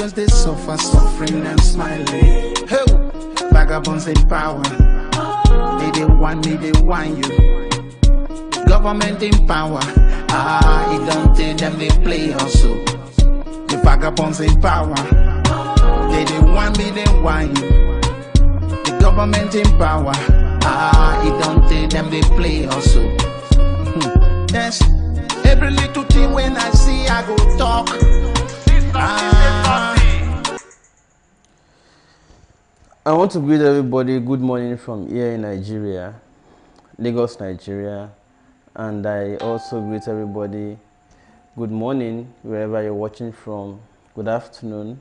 Niggas they suffer, suffering and smiling. Hey, vagabonds in power. They want me, they want you. Government in power. It don't tell them they play also. The vagabonds in power. They want me, they want you. The government in power. It don't tell them they play also. Yes, every little thing when I see I go talk. I want to greet everybody good morning from here in Nigeria, Lagos, Nigeria, and I also greet everybody good morning wherever you're watching from, good afternoon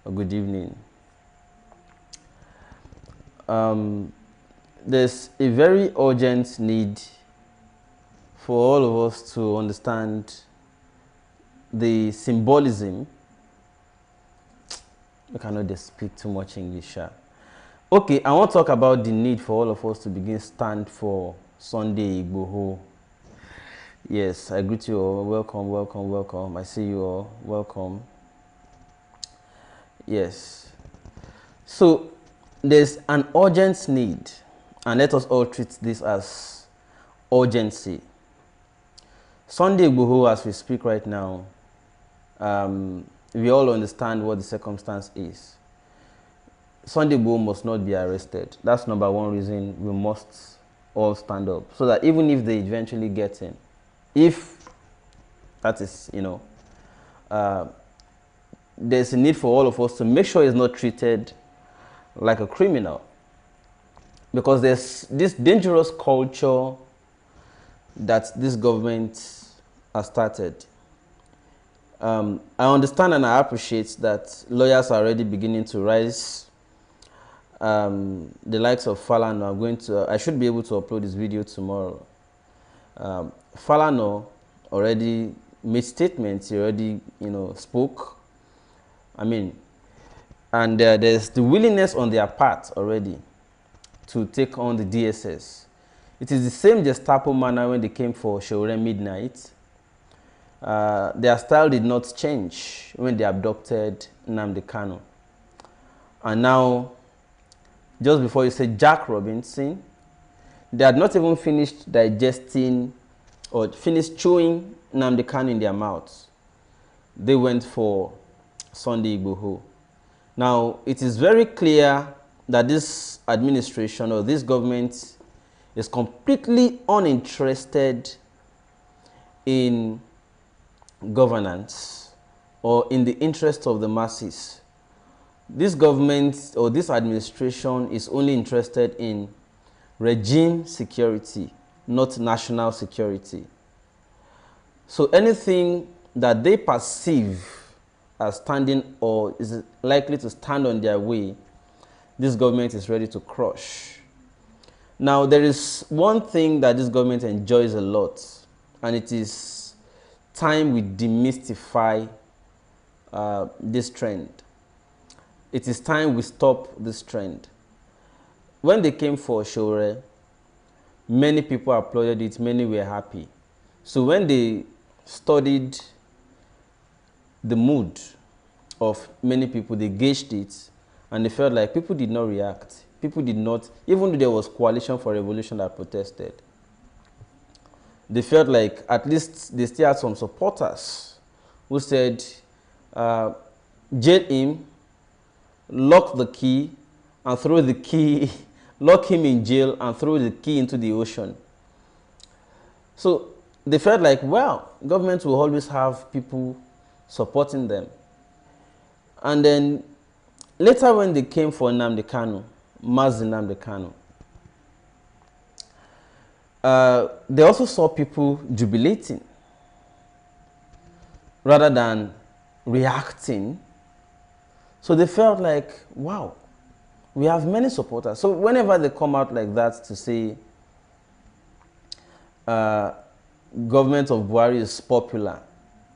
or good evening. There's a very urgent need for all of us to understand the symbolism. I cannot just speak too much English. Okay, I want to talk about the need for all of us to begin stand for Sunday Igboho. Yes, I greet you all. Welcome, welcome, welcome. I see you all. Welcome. Yes. So, there's an urgent need, and let us all treat this as urgency. Sunday Igboho, as we speak right now, we all understand what the circumstance is. Sunday Igboho must not be arrested. That's number one reason we must all stand up. So that even if they eventually get him, if that is, there's a need for all of us to make sure he's not treated like a criminal. Because there's this dangerous culture that this government has started. I understand and I appreciate that lawyers are already beginning to rise. The likes of Falano, I should be able to upload this video tomorrow. Falano already made statements, he already, spoke. And there's the willingness on their part already to take on the DSS. It is the same Gestapo manner when they came for Shore Midnight. Their style did not change when they abducted Nnamdi Kanu. And now, just before you say Jack Robinson, they had not even finished digesting or finished chewing Nnamdi Kanu in their mouths. They went for Sunday Igboho. Now, it is very clear that this administration or this government is completely uninterested in governance or in the interest of the masses. This government or this administration is only interested in regime security, not national security. So anything that they perceive as standing or is likely to stand on their way, this government is ready to crush. Now, there is one thing that this government enjoys a lot, and it is time we demystify this trend. It is time we stop this trend. When they came for Shore, many people applauded it, many were happy. So when they studied the mood of many people, they gauged it, and they felt like people did not react. People did not, even though there was coalition for revolution that protested, they felt like at least they still had some supporters who said, jail him, lock the key, and throw the key, lock him in jail and throw the key into the ocean. So they felt like, well, government will always have people supporting them. And then later when they came for Nnamdi Kanu, Mazi Nnamdi Kanu, they also saw people jubilating rather than reacting. So they felt like, wow, we have many supporters. So whenever they come out like that to say government of Buhari is popular,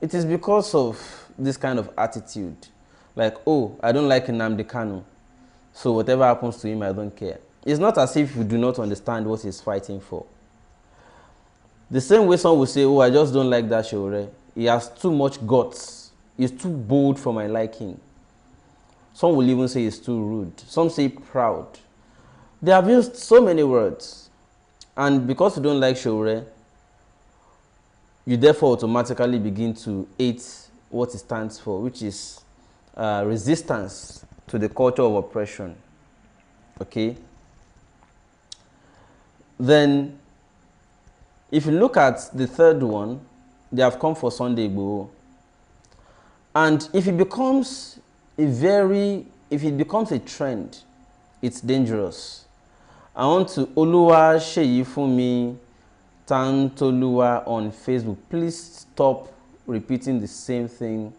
it is because of this kind of attitude. Like, oh, I don't like Nnamdi Kanu, so whatever happens to him, I don't care. It's not as if you do not understand what he's fighting for. The same way some will say, oh, I just don't like that Shore. He has too much guts. He's too bold for my liking. Some will even say it's too rude. Some say proud. They have used so many words. And because you don't like Showore, you therefore automatically begin to hate what it stands for, which is resistance to the culture of oppression. Okay? Then, if you look at the third one, they have come for Sunday Igboho. And if it becomes a trend, it's dangerous. I want to Oluwa Seyi Funmi Tantoluwa on Facebook. Please stop repeating the same thing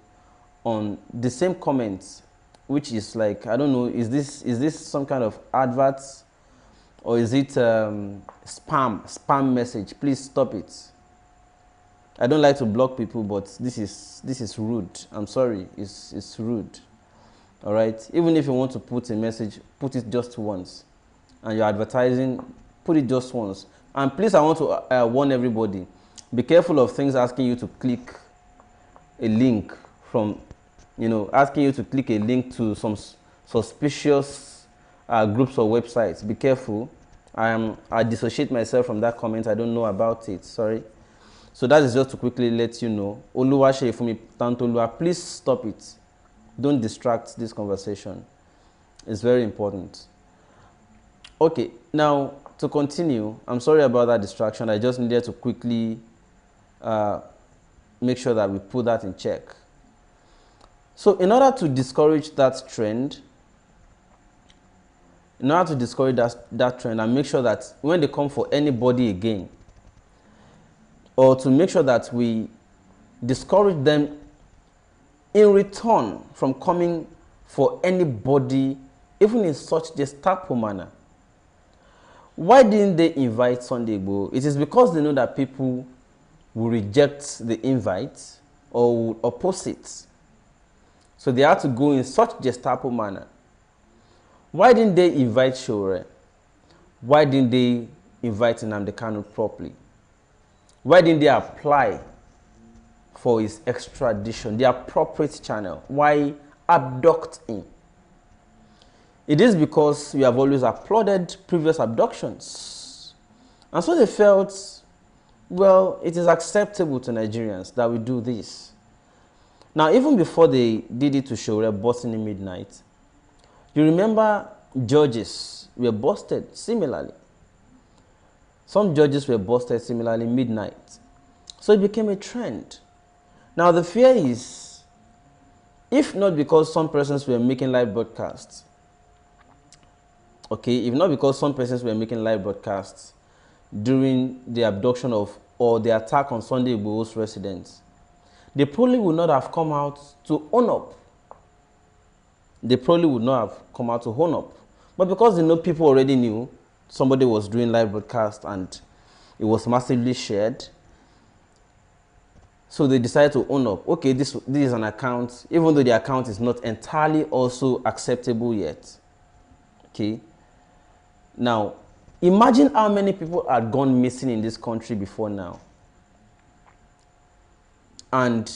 on the same comments, which is like, I don't know, is this some kind of advert, or is it spam message? Please stop it. I don't like to block people, but this is rude. I'm sorry, it's rude. All right. Even if you want to put a message, put it just once. And you're advertising, put it just once. And please, I want to warn everybody: be careful of things asking you to click a link from, asking you to click a link to some suspicious groups or websites. Be careful. I dissociate myself from that comment. I don't know about it. Sorry. So that is just to quickly let you know. Oluwa Seyi Funmi Tantoluwa, please stop it. Don't distract this conversation. It's very important. Okay, now to continue, I'm sorry about that distraction. I just needed to quickly make sure that we put that in check. So in order to discourage that trend, and make sure that when they come for anybody again, or to make sure that we discourage them in return from coming for anybody, even in such Gestapo manner. Why didn't they invite Sunday Igboho? It is because they know that people will reject the invite or will oppose it. So they had to go in such Gestapo manner. Why didn't they invite Showore? Why didn't they invite Nnamdi Kanu properly? Why didn't they apply for his extradition, the appropriate channel? Why abduct him? It is because we have always applauded previous abductions. And so they felt, well, it is acceptable to Nigerians that we do this. Now, even before they did it to Showore, busting in midnight, you remember judges were busted similarly. Some judges were busted similarly midnight. So it became a trend. Now the fear is, if not because some persons were making live broadcasts, okay, if not because some persons were making live broadcasts during the abduction of or the attack on Sunday Igboho's residence, they probably would not have come out to own up. They probably would not have come out to own up. But because they know people already knew somebody was doing live broadcast and it was massively shared, so they decided to own up. Okay, this is an account, even though the account is not entirely also acceptable yet. Okay. Now, imagine how many people had gone missing in this country before now. And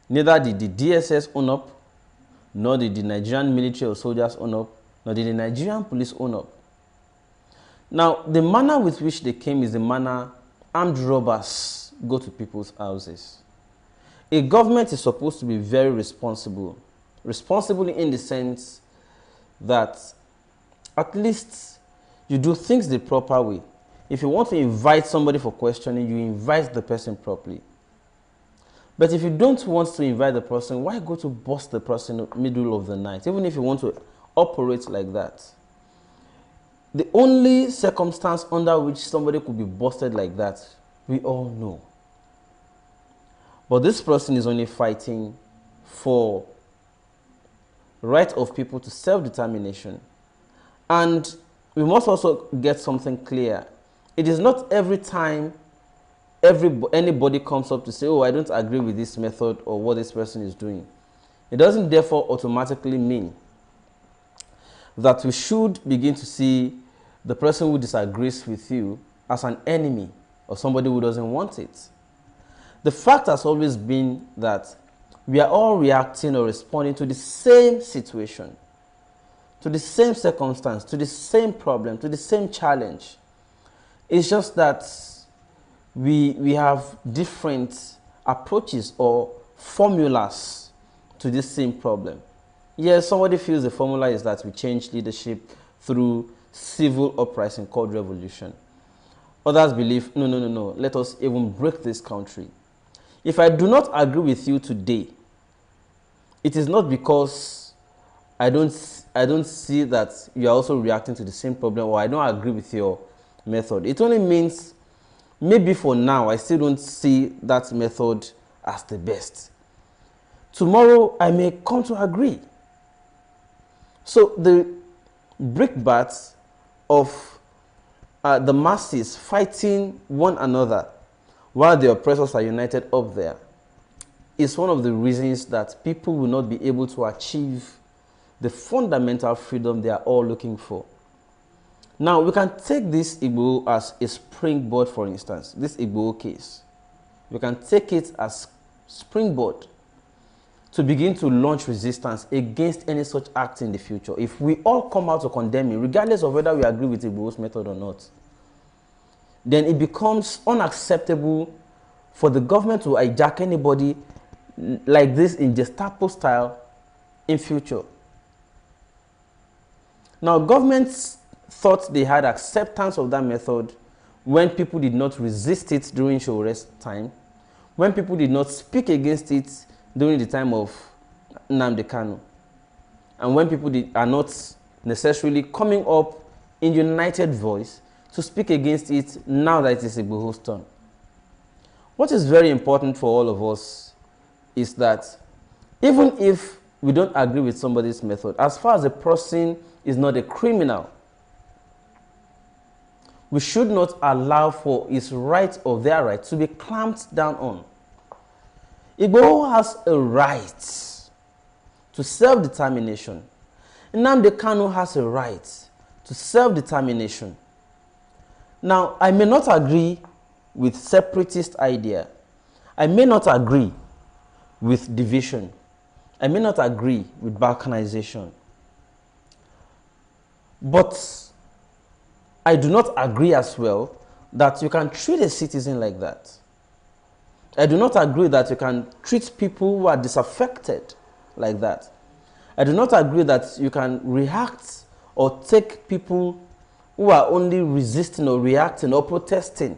neither did the DSS own up, nor did the Nigerian military or soldiers own up, nor did the Nigerian police own up. Now, the manner with which they came is the manner armed robbers go to people's houses. A government is supposed to be very responsible. Responsible in the sense that at least you do things the proper way. If you want to invite somebody for questioning, you invite the person properly. But if you don't want to invite the person, why go to bust the person in the middle of the night, even if you want to operate like that? The only circumstance under which somebody could be busted like that, we all know. But this person is only fighting for the right of people to self-determination. And we must also get something clear. It is not every time anybody comes up to say, oh, I don't agree with this method or what this person is doing. It doesn't therefore automatically mean that we should begin to see the person who disagrees with you as an enemy or somebody who doesn't want it. The fact has always been that we are all reacting or responding to the same situation. to the same circumstance, to the same problem, to the same challenge. It's just that we have different approaches or formulas to this same problem. Yes, somebody feels the formula is that we change leadership through civil uprising called revolution. Others believe, no, let us even break this country. If I do not agree with you today, it is not because I don't see that you are also reacting to the same problem, or I don't agree with your method. It only means maybe for now I still don't see that method as the best. Tomorrow I may come to agree. So the brickbats of the masses fighting one another while the oppressors are united up there is one of the reasons that people will not be able to achieve the fundamental freedom they are all looking for. Now, we can take this Igboho as a springboard, for instance, this Igboho case. We can take it as springboard to begin to launch resistance against any such act in the future. If we all come out to condemn it, regardless of whether we agree with Igboho's method or not, then it becomes unacceptable for the government to hijack anybody like this in Gestapo style in future. Now, governments thought they had acceptance of that method when people did not resist it during Showore's time, when people did not speak against it during the time of Nnamdi Kanu, and when people are not necessarily coming up in united voice to speak against it now that it is Igboho's turn. What is very important for all of us is that even if we don't agree with somebody's method, as far as the person is not a criminal, we should not allow for his right or their right to be clamped down on. Igboho has a right to self-determination. Nnamdi Kanu has a right to self-determination. Now, I may not agree with separatist idea. I may not agree with division. I may not agree with balkanization. But I do not agree as well that you can treat a citizen like that. I do not agree that you can treat people who are disaffected like that. I do not agree that you can react or take people who are only resisting or reacting or protesting.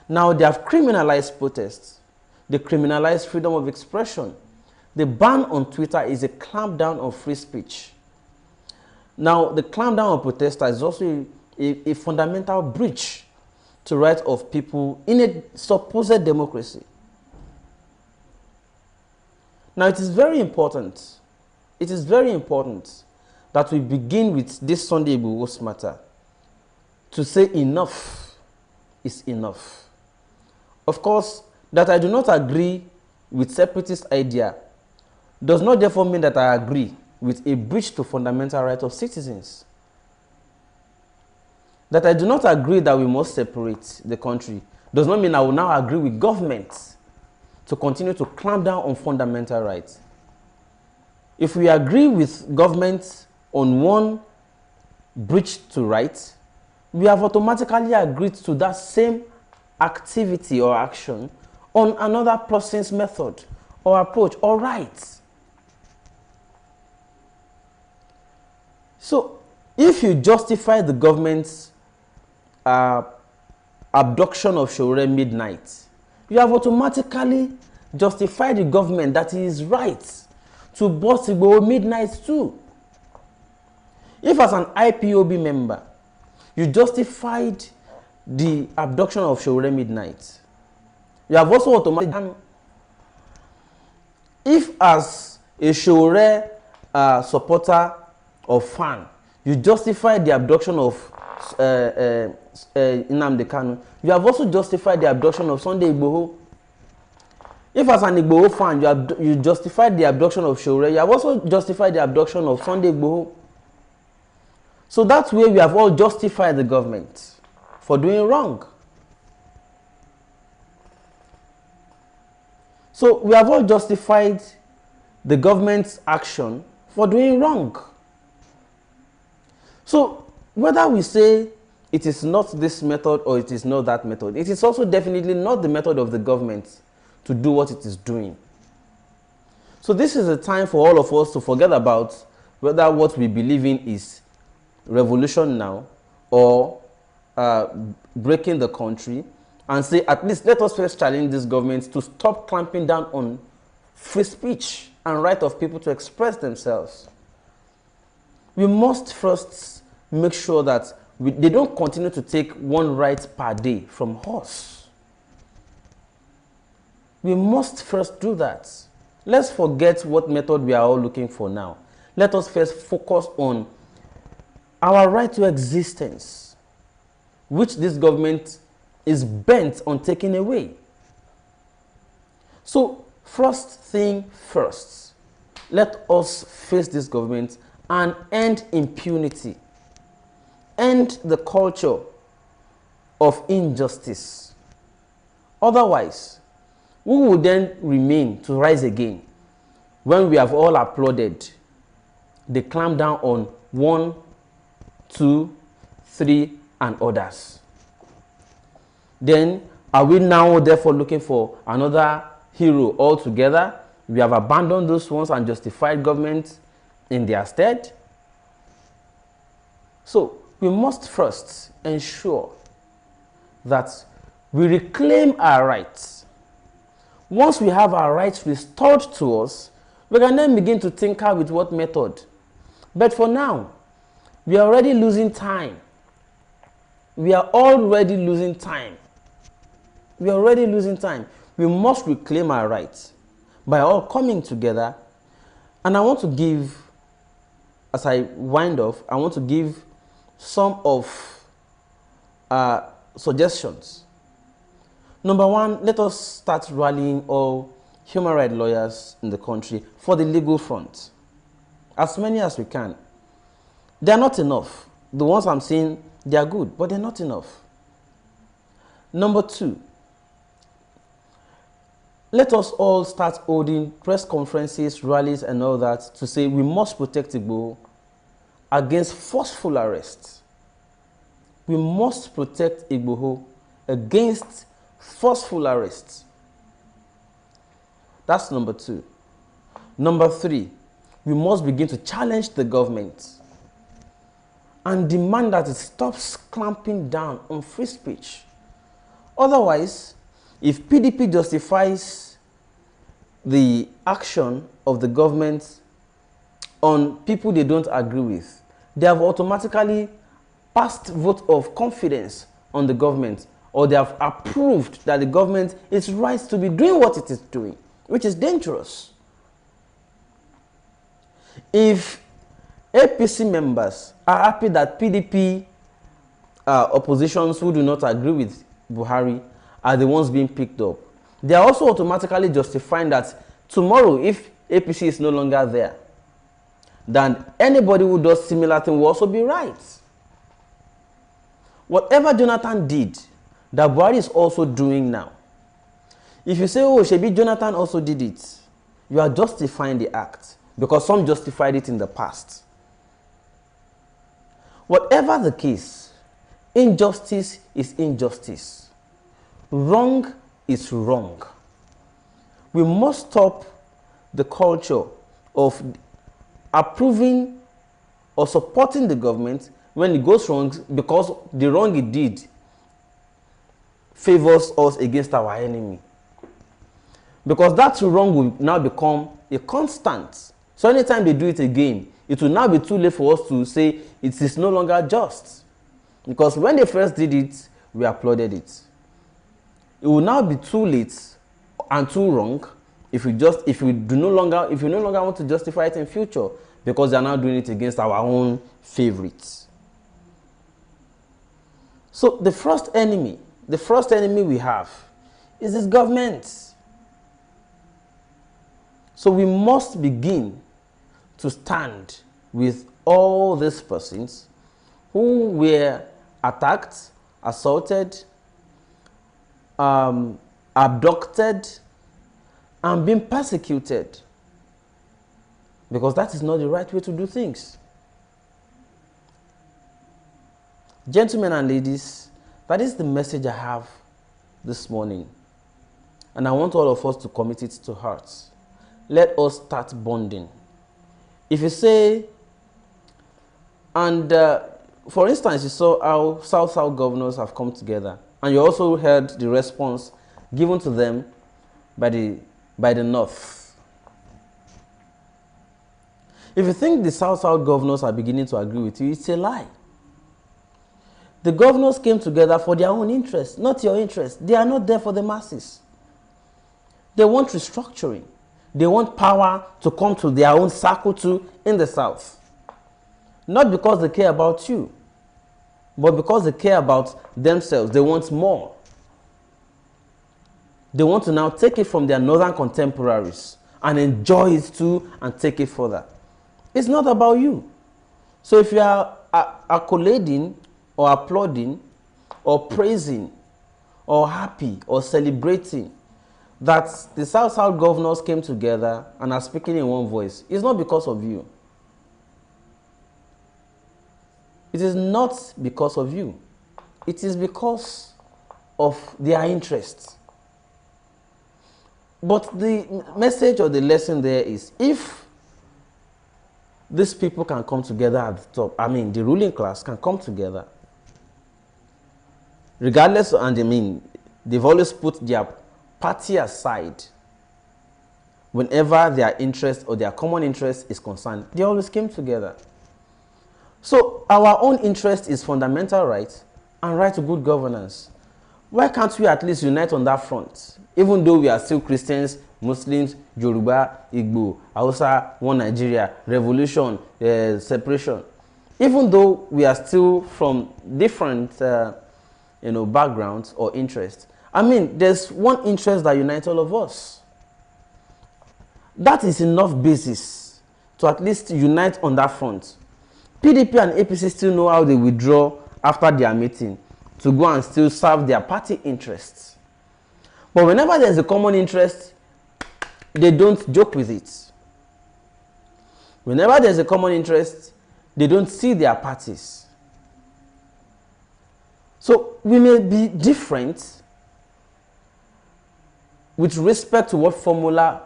Now, they have criminalized protests. They criminalize freedom of expression. The ban on Twitter is a clampdown on free speech. Now, the clampdown on protesters is also a fundamental breach to rights of people in a supposed democracy. Now, it is very important. It is very important that we begin with this Sunday Igboho matter to say enough is enough. Of course, that I do not agree with separatist idea does not therefore mean that I agree with a breach to fundamental rights of citizens. That I do not agree that we must separate the country does not mean I will now agree with governments to continue to clamp down on fundamental rights. If we agree with governments on one breach to rights, we have automatically agreed to that same activity or action on another person's method or approach or right. So, if you justify the government's abduction of Showore midnight, you have automatically justified the government that it is right to bust Igboho midnight too. If as an IPOB member, you justified the abduction of Showore midnight, you have also automatically, if as a Showore supporter or fan, you justify the abduction of Nnamdi Kanu, you have also justified the abduction of Sunday Igboho. If as an Igboho fan, you justified the abduction of Showore, you have also justified the abduction of Sunday Igboho. So that way we have all justified the government for doing wrong. So we have all justified the government's action for doing wrong. So whether we say it is not this method or it is not that method, it is also definitely not the method of the government to do what it is doing. So this is a time for all of us to forget about whether what we believe in is revolution now or breaking the country, and say, at least let us first challenge this government to stop clamping down on free speech and right of people to express themselves. We must first make sure that they don't continue to take one right per day from us. We must first do that. Let's forget what method we are all looking for now. Let us first focus on our right to existence, which this government is bent on taking away. So, first thing first, let us face this government and end impunity. End the culture of injustice. Otherwise, who will then remain to rise again when we have all applauded the clamp down on 1, 2, 3, and others? Then, are we now therefore looking for another hero altogether? We have abandoned those ones and justified government in their stead. So, we must first ensure that we reclaim our rights. Once we have our rights restored to us, we can then begin to tinker with what method. But for now, we are already losing time. We are already losing time. We are already losing time. We must reclaim our rights by all coming together. And I want to give, as I wind off, I want to give some of suggestions. Number one, let us start rallying all human rights lawyers in the country for the legal front. As many as we can. They are not enough. The ones I'm seeing, they are good, but they're not enough. Number two, let us all start holding press conferences, rallies, and all that to say we must protect Igboho against forceful arrest. We must protect Igboho against forceful arrest. That's number two. Number three, we must begin to challenge the government and demand that it stops clamping down on free speech. Otherwise, if PDP justifies the action of the government on people they don't agree with, they have automatically passed vote of confidence on the government, or they have approved that the government is right to be doing what it is doing, which is dangerous. If APC members are happy that PDP oppositions who do not agree with Buhari are the ones being picked up, they are also automatically justifying that tomorrow, if APC is no longer there, then anybody who does similar thing will also be right. Whatever Jonathan did, that Buhari is also doing now. If you say, oh, Shebi Jonathan also did it, you are justifying the act because some justified it in the past. Whatever the case, injustice is injustice. Wrong is wrong. We must stop the culture of approving or supporting the government when it goes wrong because the wrong it did favors us against our enemy. Because that wrong will now become a constant. So anytime they do it again, it will now be too late for us to say it is no longer just. Because when they first did it, we applauded it. It will now be too late and too wrong if you no longer want to justify it in future, because they are now doing it against our own favorites. So the first enemy we have is this government. So we must begin to stand with all these persons who were attacked, assaulted, abducted, and being persecuted. Because that is not the right way to do things. Gentlemen and ladies, that is the message I have this morning. And I want all of us to commit it to heart. Let us start bonding. If you say, and for instance, you saw how South governors have come together, and you also heard the response given to them by the North. If you think the South governors are beginning to agree with you, it's a lie. The governors came together for their own interest, not your interest. They are not there for the masses. They want restructuring. They want power to come to their own circle too in the South. Not because they care about you, but because they care about themselves. They want more. They want to now take it from their northern contemporaries and enjoy it too and take it further. It's not about you. So if you are accolading or applauding or praising or happy or celebrating that the South governors came together and are speaking in one voice, it's not because of you. It is not because of you. It is because of their interests. But the message or the lesson there is, if these people can come together at the top, I mean, the ruling class can come together, regardless, and I mean, they've always put their party aside whenever their interest or their common interest is concerned. They always came together. So our own interest is fundamental right and right to good governance. Why can't we at least unite on that front? Even though we are still Christians, Muslims, Yoruba, Igbo, Hausa, one Nigeria, revolution, separation. Even though we are still from different backgrounds or interests. I mean, there's one interest that unites all of us. That is enough basis to at least unite on that front. PDP and APC still know how they withdraw after their meeting to go and still serve their party interests. But whenever there's a common interest, they don't joke with it. Whenever there's a common interest, they don't see their parties. So we may be different with respect to what formula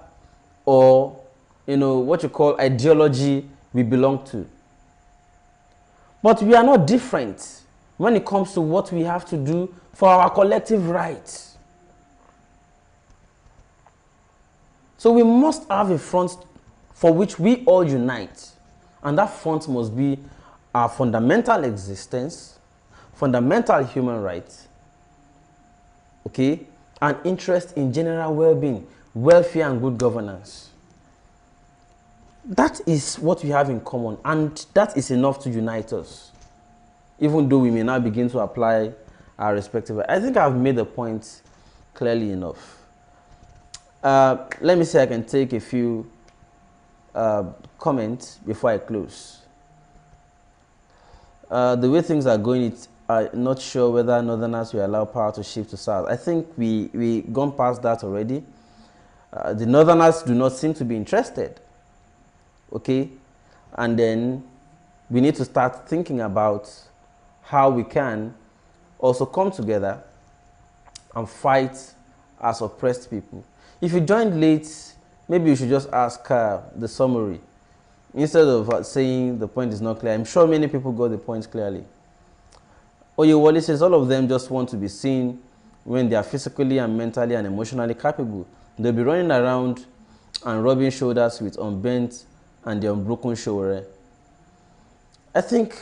or what you call ideology we belong to. But we are not different when it comes to what we have to do for our collective rights. So we must have a front for which we all unite. And that front must be our fundamental existence, fundamental human rights, okay, and interest in general well-being, welfare, and good governance. That is what we have in common, and that is enough to unite us, even though we may now begin to apply our respective. I think I've made the point clearly enough. Let me see, I can take a few comments before I close. The way things are going, I'm not sure whether Northerners will allow power to shift to South. I think we gone past that already. The Northerners do not seem to be interested. Okay, and then we need to start thinking about how we can also come together and fight as oppressed people. If you joined late, maybe you should just ask the summary instead of saying the point is not clear. I'm sure many people got the point clearly. Oyewole says all of them just want to be seen when they are physically and mentally and emotionally capable. They'll be running around and rubbing shoulders with unbent and the unbroken shoulder. I think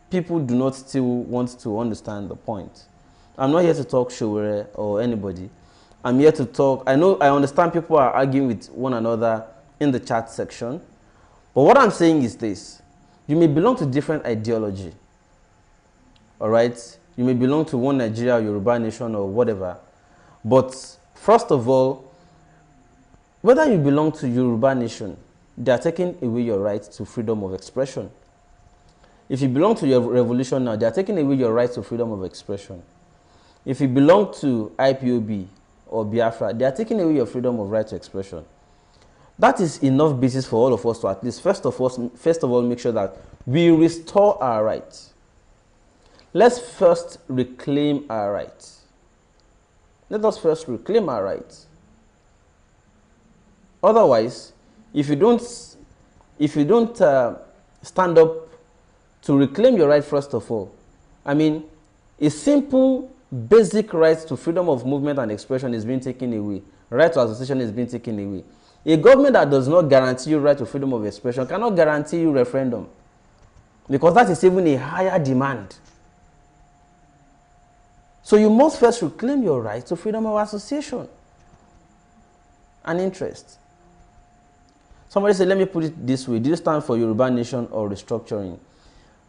people do not still want to understand the point. I'm not here to talk shoulder or anybody. I'm here to talk. I understand people are arguing with one another in the chat section. But what I'm saying is this. You may belong to different ideology. All right? You may belong to one Nigeria or Yoruba nation or whatever. But first of all, whether you belong to Yoruba nation, they are taking away your right to freedom of expression. If you belong to your revolution now, they are taking away your right to freedom of expression. If you belong to IPOB or Biafra, they are taking away your freedom of right to expression. That is enough basis for all of us to at least, first of all, make sure that we restore our rights. Let's first reclaim our rights. Let us first reclaim our rights. Otherwise, if you don't stand up to reclaim your right, first of all, I mean, a simple, basic right to freedom of movement and expression is being taken away. Right to association is being taken away. A government that does not guarantee you right to freedom of expression cannot guarantee you referendum, because that is even a higher demand. So you must first reclaim your right to freedom of association and interest. Somebody said, let me put it this way: do you stand for Yoruba nation or restructuring?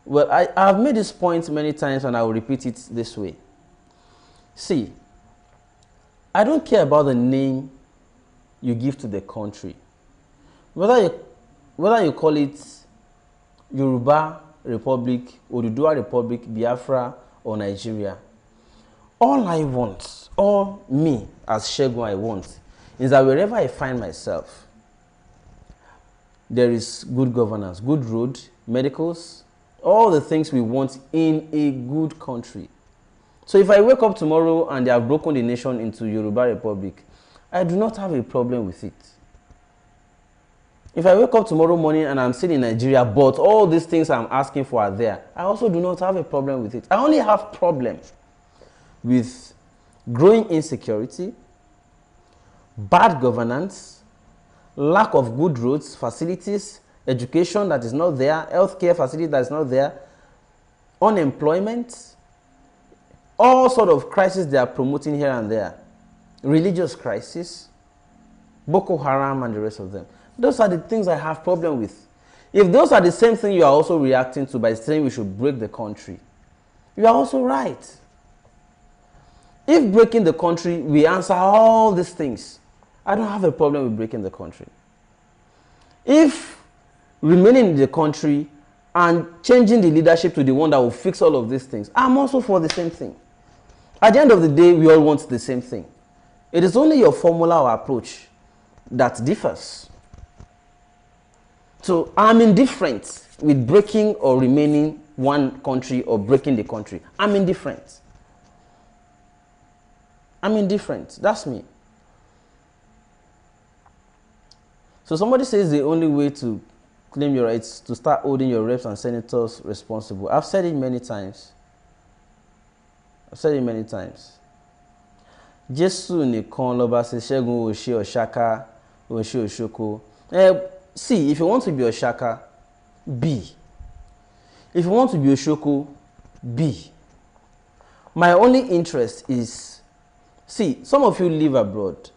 Well, I have made this point many times, and I will repeat it this way. See, I don't care about the name you give to the country. Whether you call it Yoruba Republic, Oduduwa Republic, Biafra, or Nigeria. All I want, all me as Segun I want, is that wherever I find myself, there is good governance, good road, medicals, all the things we want in a good country. So if I wake up tomorrow and they have broken the nation into Yoruba Republic, I do not have a problem with it. If I wake up tomorrow morning and I'm still in Nigeria, but all these things I'm asking for are there, I also do not have a problem with it. I only have problems with growing insecurity, bad governance, lack of good roads, facilities, education that is not there, healthcare facility that is not there, unemployment, all sort of crises they are promoting here and there, religious crisis, Boko Haram and the rest of them. Those are the things I have problem with. If those are the same thing you are also reacting to by saying we should break the country, you are also right. If breaking the country, we answer all these things, I don't have a problem with breaking the country. If remaining in the country and changing the leadership to the one that will fix all of these things, I'm also for the same thing. At the end of the day, we all want the same thing. It is only your formula or approach that differs. So I'm indifferent with breaking or remaining one country or breaking the country. I'm indifferent. I'm indifferent. That's me. So somebody says the only way to claim your rights to start holding your reps and senators responsible. I've said it many times. Jesu nìkan lọba ṣe ṣẹ́gun òṣè ọ̀ṣáká òṣè òṣòkò. See, if you want to be Oshaka, be. If you want to be Oshoko, be. My only interest is, see, some of you live abroad,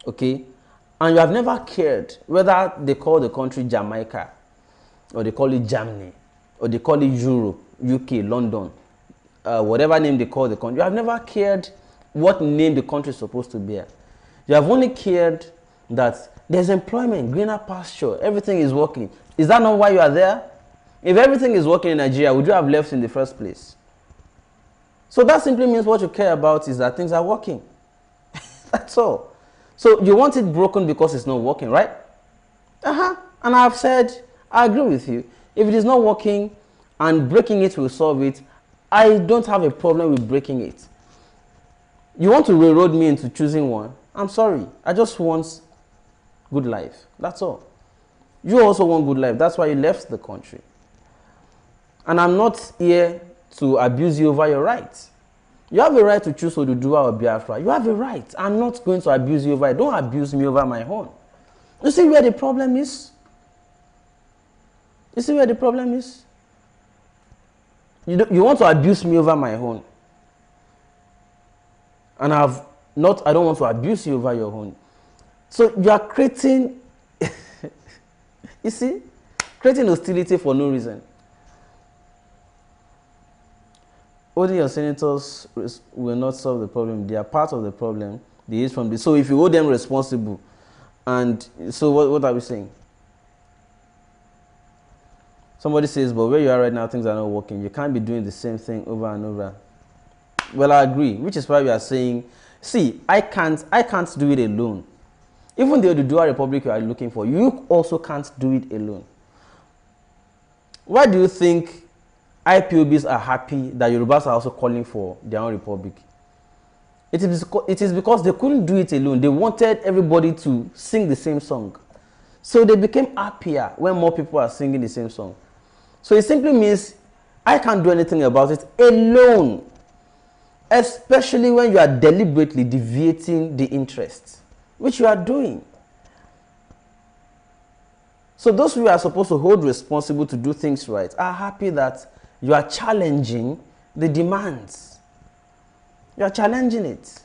okay, and you have never cared whether they call the country Jamaica, or they call it Germany, or they call it Europe, UK, London, whatever name they call the country. You have never cared what name the country is supposed to bear. You have only cared that there's employment, greener pasture, everything is working. Is that not why you are there? If everything is working in Nigeria, would you have left in the first place? So that simply means what you care about is that things are working. That's all. So you want it broken because it's not working, right? And I've said, I agree with you. If it is not working and breaking it will solve it, I don't have a problem with breaking it. You want to railroad me into choosing one? I'm sorry. I just want good life. That's all. You also want good life. That's why you left the country. And I'm not here to abuse you over your rights. You have a right to choose Oduduwa or Biafra. You have a right. I'm not going to abuse you over it. Don't abuse me over my own. You see where the problem is? You see where the problem is? You want to abuse me over my own. And I don't want to abuse you over your own. So you are creating, you see, creating hostility for no reason. Holding your senators will not solve the problem. They are part of the problem. They is from this. So if you hold them responsible, and so what are we saying? Somebody says, but where you are right now, things are not working. You can't be doing the same thing over and over. Well, I agree, which is why we are saying, see, I can't do it alone. Even the Oduduwa Republic you are looking for, you also can't do it alone. Why do you think IPOBs are happy that Yorubas are also calling for their own republic? It is because they couldn't do it alone. They wanted everybody to sing the same song. So they became happier when more people are singing the same song. So it simply means I can't do anything about it alone. Especially when you are deliberately deviating the interest, which you are doing. So those who are supposed to hold responsible to do things right are happy that you are challenging the demands. You are challenging it.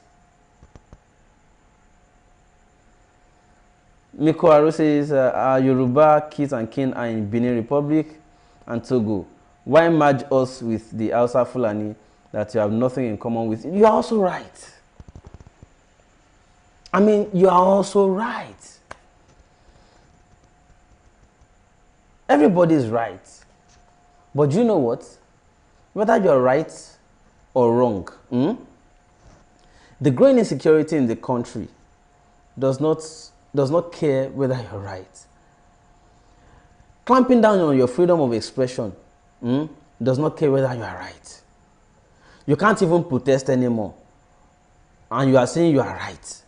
Miko Aro says, our Yoruba kids and kin are in Benin Republic and Togo. Why merge us with the Hausa Fulani that you have nothing in common with? You are also right. I mean, you are also right. Everybody is right. But you know what? Whether you're right or wrong, the growing insecurity in the country does not care whether you're right. Clamping down on your freedom of expression does not care whether you are right. You can't even protest anymore, and you are saying you are right.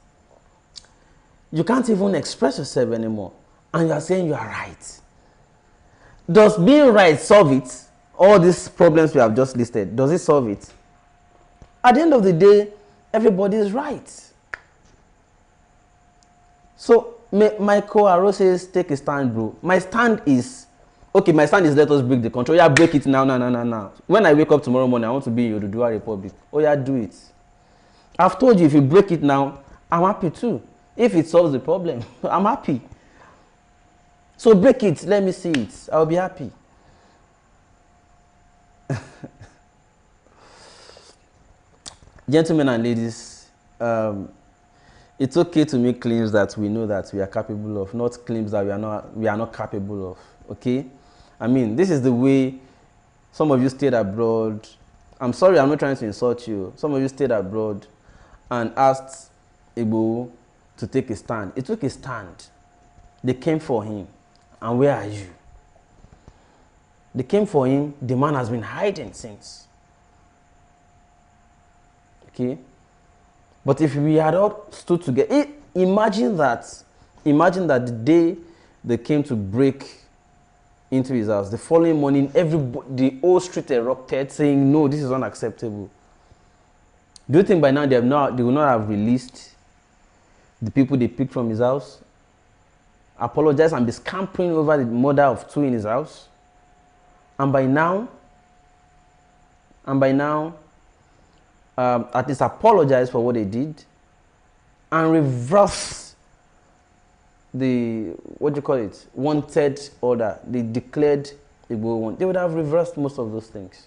You can't even express yourself anymore, and you are saying you are right. Does being right solve it? All these problems we have just listed, does it solve it? At the end of the day, everybody is right. So, Michael Aro says, take a stand, bro. My stand is, okay, my stand is let us break the country. Oh, yeah, break it now, now. When I wake up tomorrow morning, I want to be in Oduduwa Republic. Oh, yeah, do it. I've told you, if you break it now, I'm happy too. If it solves the problem, I'm happy. So break it, let me see it. I'll be happy. Gentlemen and ladies, it's okay to make claims that we know that we are capable of, not claims that we are not capable of. Okay? I mean, this is the way some of you stayed abroad. I'm sorry, I'm not trying to insult you. Some of you stayed abroad and asked Igboho to take a stand. He took a stand. They came for him. And where are you? They came for him. The man has been hiding since. Okay? But if we had all stood together, imagine that the day they came to break into his house, the following morning, the whole street erupted saying, no, this is unacceptable. Do you think by now they will not have released the people they picked from his house? Apologize and be scampering over the murder of two in his house? And by now, at least apologize for what they did and reverse the, wanted order. They declared Igboho wanted. They would have reversed most of those things.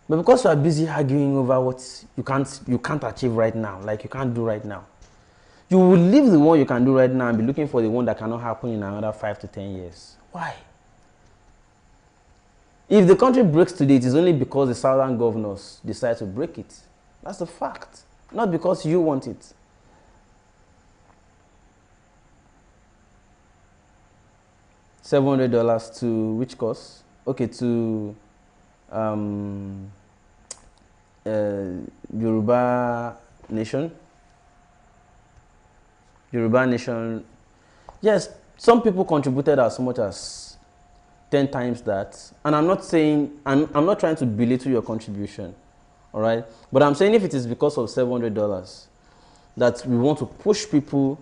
But because you are busy arguing over what you can't achieve right now, like you can't do right now, you will leave the one you can do right now and be looking for the one that cannot happen in another 5 to 10 years. Why? If the country breaks today, it is only because the southern governors decide to break it. That's the fact. Not because you want it. $700 to which cause? Okay, to Yoruba Nation. Yoruba Nation. Yes, some people contributed as much as 10 times that. And I'm not saying, I'm not trying to belittle your contribution. All right? But I'm saying if it is because of $700 that we want to push people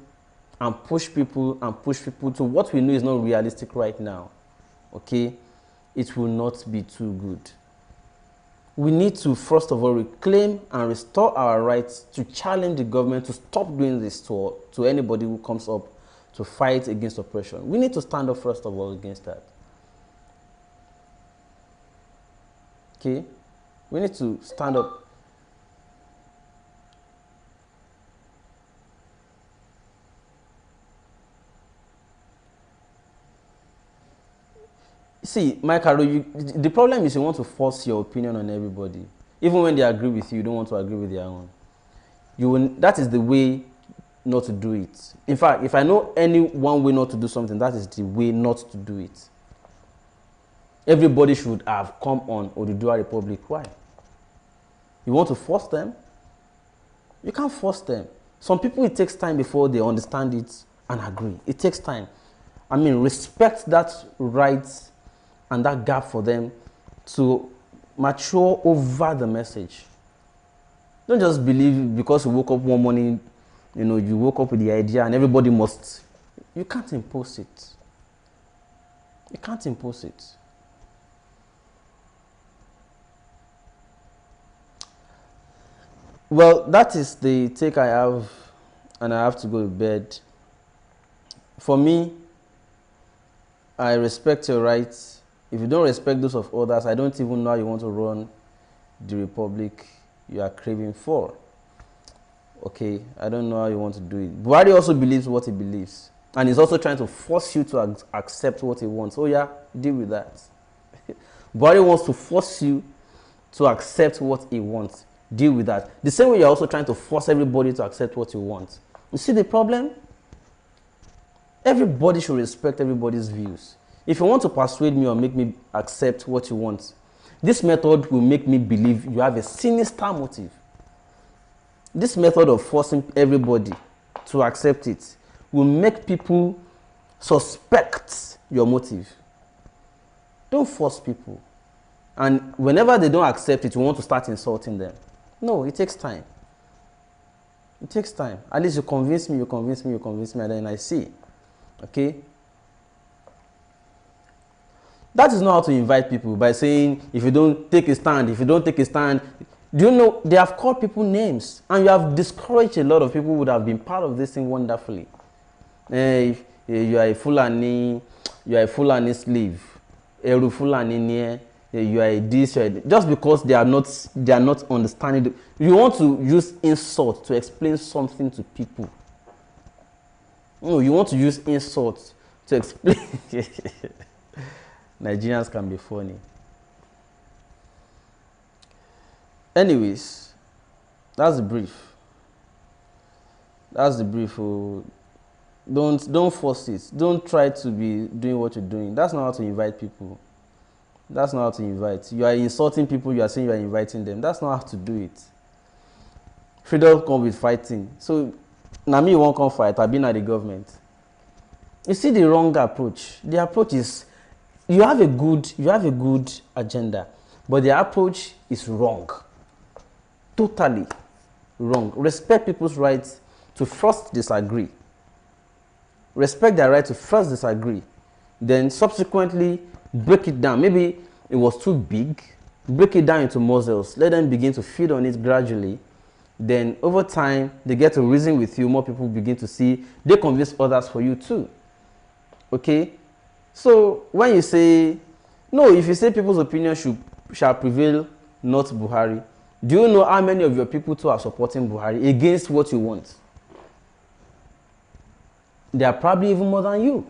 and push people and push people to what we know is not realistic right now, okay, it will not be too good. We need to, first of all, reclaim and restore our rights to challenge the government to stop doing this to anybody who comes up to fight against oppression. We need to stand up, first of all, against that. Okay? We need to stand up. See, Mike Aro, the problem is you want to force your opinion on everybody. Even when they agree with you, you don't want to agree with their own. That is the way not to do it. In fact, if I know any one way not to do something, that is the way not to do it. Everybody should have come on Oduduwa Republic. Why? You want to force them? You can't force them. Some people, it takes time before they understand it and agree. It takes time. I mean, respect that right and that gap for them to mature over the message. Don't just believe because you woke up one morning, you woke up with the idea and everybody must. You can't impose it. You can't impose it. Well, that is the take I have, and I have to go to bed. For me, I respect your rights. If you don't respect those of others, I don't even know how you want to run the republic you are craving for. Okay, I don't know how you want to do it. Buhari also believes what he believes, and he's also trying to force you to accept what he wants. Oh yeah, deal with that. Buhari wants to force you to accept what he wants. Deal with that. The same way you're also trying to force everybody to accept what you want. You see the problem? Everybody should respect everybody's views. If you want to persuade me or make me accept what you want, this method will make me believe you have a sinister motive. This method of forcing everybody to accept it will make people suspect your motive. Don't force people. And whenever they don't accept it, you want to start insulting them. No, it takes time. It takes time. At least you convince me, and then I see. Okay? That is not how to invite people, by saying, if you don't take a stand, do you know, they have called people names, and you have discouraged a lot of people who would have been part of this thing wonderfully. If you are a Fulani, you are a Fulani slave, Eru Fulani near, you are a this, you are a, just because they are not understanding. You want to use insult to explain something to people. No, you want to use insult to explain. Nigerians can be funny. Anyways, that's the brief. That's the brief. Oh, don't force it. Don't try to be doing what you're doing. That's not how to invite people. That's not how to invite. You are insulting people, you are saying you are inviting them. That's not how to do it. Freedom comes with fighting. So, now me won't come fight. I've been at the government. You see the wrong approach. The approach is, you have a good agenda, but the approach is wrong. Totally wrong. Respect people's rights to first disagree. Respect their right to first disagree. Then subsequently break it down. Maybe it was too big. Break it down into morsels. Let them begin to feed on it gradually. Then over time, they get to reason with you. More people begin to see. They convince others for you too. Okay? So when you say, no, if you say people's opinion shall prevail, not Buhari, do you know how many of your people too are supporting Buhari against what you want? They are probably even more than you.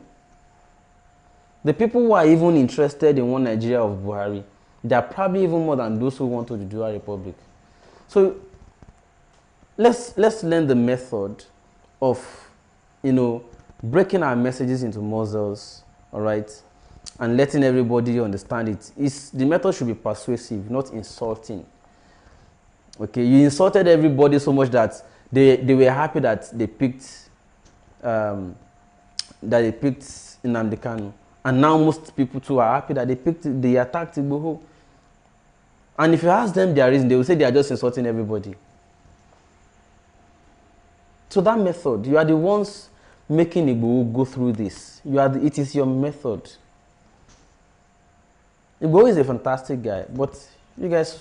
The people who are even interested in one Nigeria of Buhari, they are probably even more than those who want to do a republic. So let's learn the method of, breaking our messages into morsels, all right, and letting everybody understand it. The method should be persuasive, not insulting. Okay, you insulted everybody so much that they were happy that they picked Nnamdi Kanu. And now most people too are happy that they attacked Igboho. And if you ask them their reason, they will say they are just insulting everybody. So that method, you are the ones making Igboho go through this. It is your method. Igboho is a fantastic guy, but you guys,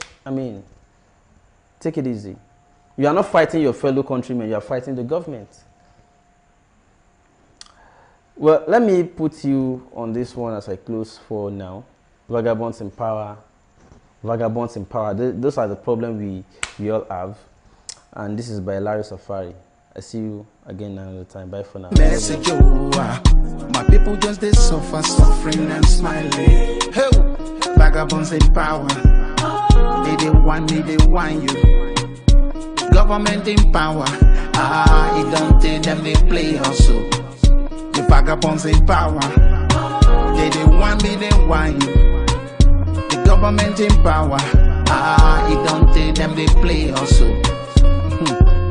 take it easy. You are not fighting your fellow countrymen, you are fighting the government. Well, let me put you on this one as I close for now. Vagabonds in power. Vagabonds in power. Those are the problems we all have. And this is by Larry Safari. I see you again another time. Bye for now. Message, my people just they suffer, suffering and smiling. Hey, vagabonds in power. They want me, they want you. Government in power. It don't tell them they play also. The vagabonds in power. They want me, they want you. The government in power. It don't tell them they play also.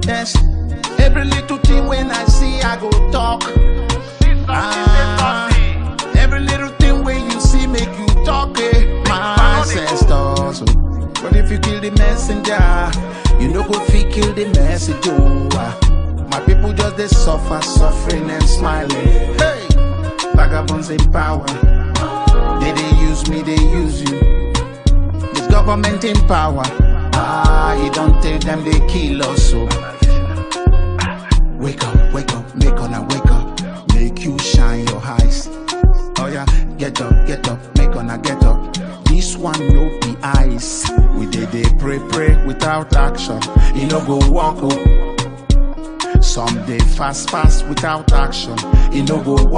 Yes, every little thing when I see, I go talk. Every little thing when you see, make you talk. My ancestors. But if you kill the messenger, you know go fit kill the message. My people just they suffer, suffering and smiling. Hey, vagabonds in power. They use me, they use you. The government in power. You don't tell them they kill us. So wake up, make on a wake up, make you shine your eyes. Oh yeah, get up, make on a get up. This one no be eyes. We did they pray without action. You know go walk up. Some day fast without action. You know go walk.